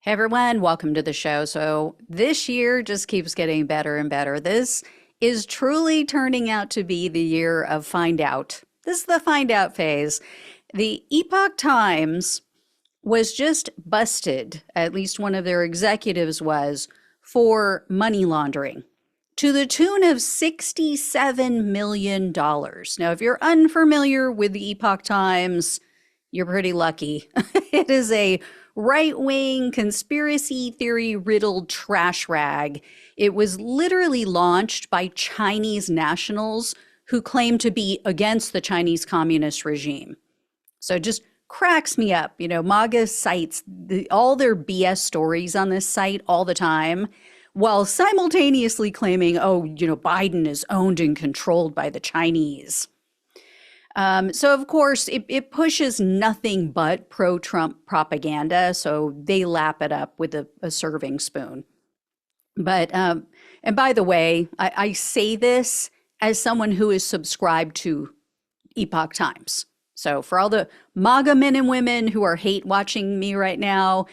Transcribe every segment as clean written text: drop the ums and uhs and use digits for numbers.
Hey everyone, welcome to the show. So this year just keeps getting better and better. This is truly turning out to be the year of find out. This is the find out phase. The Epoch Times was just busted, at least one of their executives was, for money laundering to the tune of $67 million. Now, if you're unfamiliar with the Epoch Times, you're pretty lucky. It is a right-wing conspiracy theory riddled trash rag. It was literally launched by Chinese nationals who claim to be against the Chinese communist regime. So it just cracks me up. You know, MAGA cites all their BS stories on this site all the time, while simultaneously claiming, Biden is owned and controlled by the Chinese. So, of course, it pushes nothing but pro-Trump propaganda, so they lap it up with a serving spoon. But, and by the way, I say this as someone who is subscribed to Epoch Times. So for all the MAGA men and women who are hate watching me right now,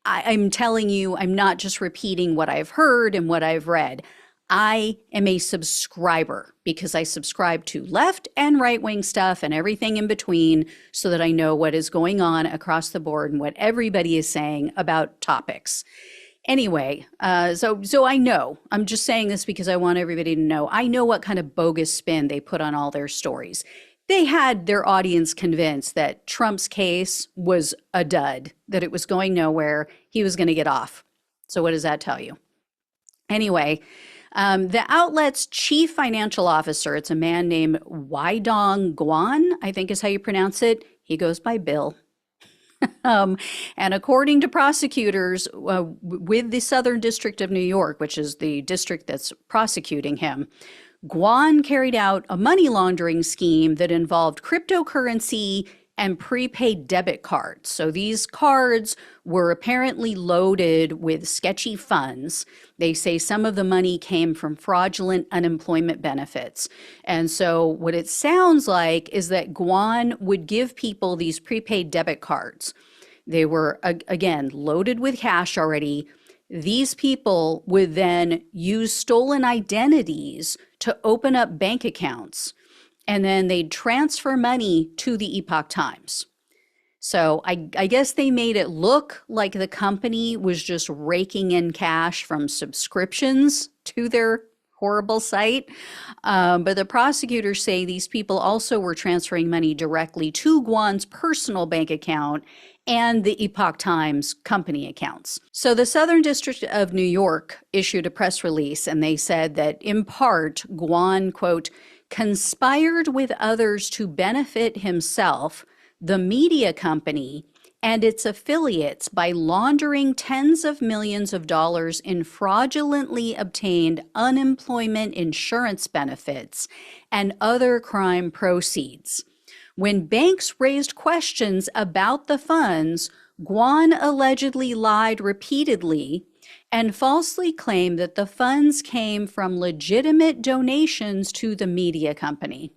I'm telling you, I'm not just repeating what I've heard and what I've read. I am a subscriber because I subscribe to left and right-wing stuff and everything in between so that I know what is going on across the board and what everybody is saying about topics. Anyway, so I know, I'm just saying this because I want everybody to know, I know what kind of bogus spin they put on all their stories. They had their audience convinced that Trump's case was a dud, that it was going nowhere, he was going to get off. So what does that tell you? Anyway, the outlet's chief financial officer, it's a man named Weidong Guan, I think is how you pronounce it. He goes by Bill. And according to prosecutors with the Southern District of New York, which is the district that's prosecuting him, Guan carried out a money laundering scheme that involved cryptocurrency and prepaid debit cards. So these cards were apparently loaded with sketchy funds. They say some of the money came from fraudulent unemployment benefits. And so what it sounds like is that Guan would give people these prepaid debit cards. They were, again, loaded with cash already. These people would then use stolen identities to open up bank accounts, and then they'd transfer money to the Epoch Times. So I guess they made it look like the company was just raking in cash from subscriptions to their horrible site. But the prosecutors say these people also were transferring money directly to Guan's personal bank account and the Epoch Times company accounts. So the Southern District of New York issued a press release, and they said that in part, Guan, quote, conspired with others to benefit himself, the media company, and its affiliates by laundering tens of millions of dollars in fraudulently obtained unemployment insurance benefits and other crime proceeds. When banks raised questions about the funds, Guan allegedly lied repeatedly and falsely claimed that the funds came from legitimate donations to the media company.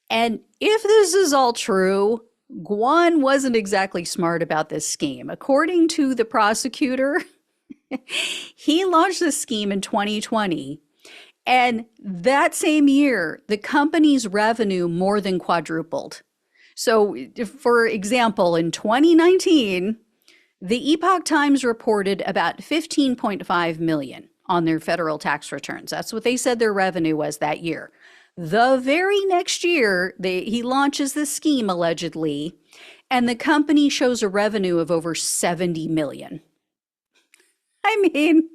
And if this is all true, Guan wasn't exactly smart about this scheme. According to the prosecutor, he launched this scheme in 2020. And that same year, the company's revenue more than quadrupled. So, for example, in 2019, the Epoch Times reported about $15.5 million on their federal tax returns. That's what they said their revenue was that year. The very next year, he launches this scheme, allegedly, and the company shows a revenue of over $70 million. I mean,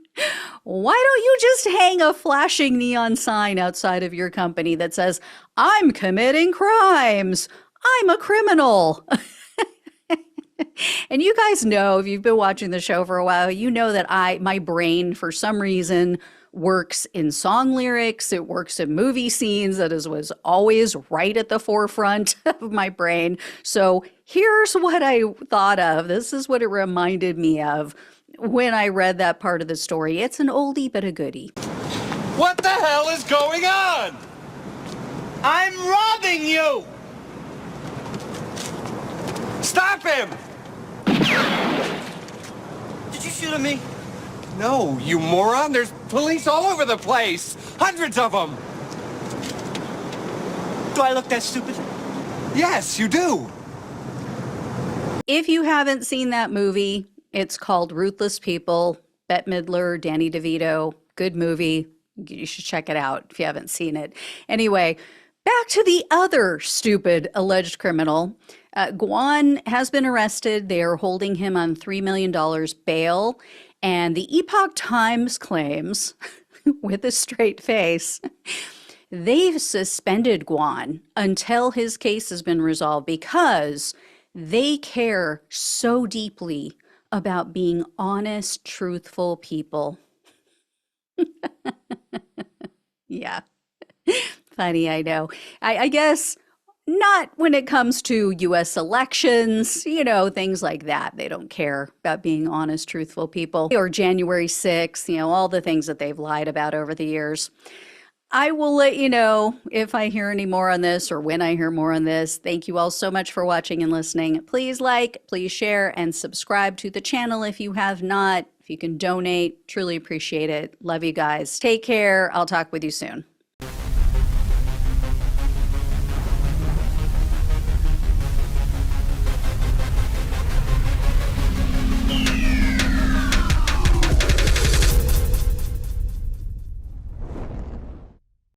why don't you just hang a flashing neon sign outside of your company that says, I'm committing crimes, I'm a criminal? And you guys know, if you've been watching the show for a while, you know that my brain, for some reason, works in song lyrics. It works in movie scenes. That was always right at the forefront of my brain. So here's what I thought of. This is what it reminded me of when I read that part of the story. It's an oldie but a goodie. What the hell is going on? I'm robbing you! Stop him! Did you shoot at me? No, you moron. There's police all over the place. Hundreds of them. Do I look that stupid? Yes, you do. If you haven't seen that movie, it's called Ruthless People. Bette Midler, Danny DeVito. Good movie. You should check it out if you haven't seen it. Anyway, back to the other stupid alleged criminal. Guan has been arrested. They are holding him on $3 million bail. And the Epoch Times claims, with a straight face, they've suspended Guan until his case has been resolved because they care so deeply about being honest, truthful people. Yeah. Funny, I know. I guess not when it comes to US elections, things like that. They don't care about being honest, truthful people. Or January 6th, all the things that they've lied about over the years. I will let you know if I hear any more on this or when I hear more on this. Thank you all so much for watching and listening. Please like, please share, and subscribe to the channel if you have not. If you can donate, truly appreciate it. Love you guys. Take care. I'll talk with you soon.